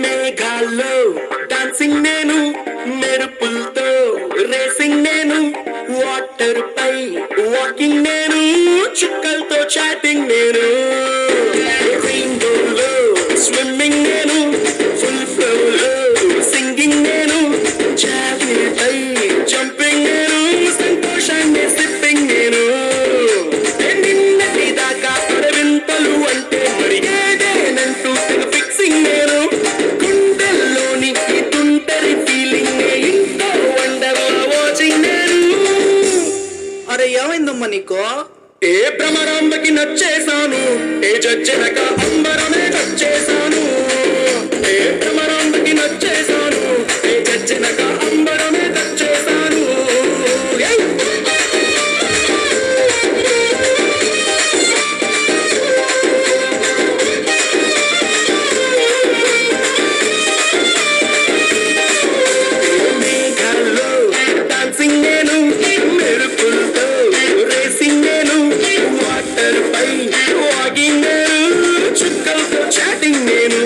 మేఘాల్లో dancing నేను, మెరుపులతో racing నేను, వాటర్ పై వాకింగ్ నేను, చుక్కలతో చాటింగ్ నేను, రెయిన్బోలో స్విమ్మింగ్ నేను, ఫుల్ ఫ్లోలో సింగింగ్ నేను, జావెలిన్ పై జంపింగ్ నేను, సంతోషాన్ని సిప్పింగ్ నేను. నిన్నటి దాకా అరవింతలు అంటే మరి ఏదేనంటూ తెగ ఫిక్సింగ్ నేను, గుండెల్లోని ఈ తుంటరి ఫీలింగ్ ఇంకో వండర్లా వాచింగ్ నేను. అరే ఏమైందమ్మా నీకు? ఏ భ్రమరాంబకి నచ్చేశాను, ఏ జడ్జనక అంబరమే నచ్చేశాను, ఏ భ్రమరాంబకి నచ్చేశాను, ఏ జడ్జనక అంబరమే నచ్చేశాను. మేఘాల్లో డాన్సింగ్ నేను, మెరుపులతో రేసింగ్ నేను, వాటర్ పై వాకింగ్ నేను, చుక్కలతో చాటింగ్ నేను.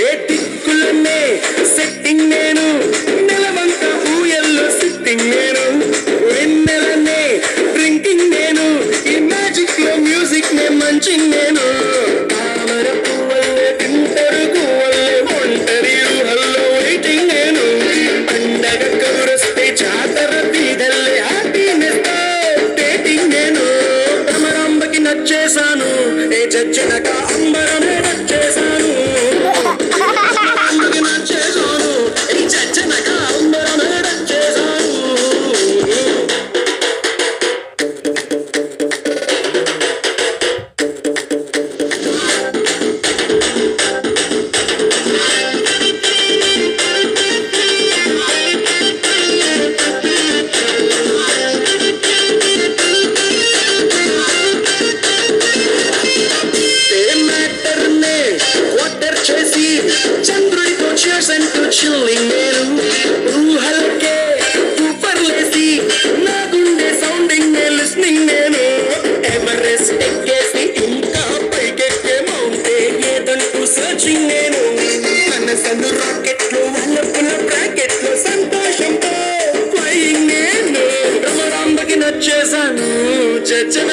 ఏ దిక్కులనే సెట్టింగ్ నేను, నెలవంక ఊయల్లో సిట్టింగ్ నేను, వెన్నెలనే డ్రింకింగ్ నేను, ఈ మ్యాజిక్ లో మ్యూజిక్ నే మంచింగ్ నేను, తామర పువ్వల్లే తింటరు గువ్వల్లే ఒంటరి ఊహల్లో వెయిటింగ్ నేను, పండగ కౌరస్తే జాతర తీగల్లే హ్యాపీనెస్ డేటింగ్ నేను. భ్రమరాంబకి నచ్చేశాను, ఏ జడ్జనక అంబరమే నచ్చేశాను, భ్రమరాంబకి నచ్చేశాను, ఏ జడ్జనక అంబరమే నచ్చేశాను. మ్యాటర్నే వాటర్ చేసి చంద్రుడితో చేసంటూ చిల్లింగ్ నేను, ఊహలకే ఊపర్లేసి నా గుండె సౌండింగ్ నే లిస్నింగ్ నేను, ఎవరెస్ట్ ఎక్కేసి ఇంకా పైకెక్కే మౌంటే ఏదంటూ సర్చింగ్ నేను, మనసను రాకెట్లో వల్లపుల బ్రాకెట్లో సంతోషంతో ఫ్లయింగ్ నేను. భ్రమరాంబకి నచ్చేశాను, చచ్చన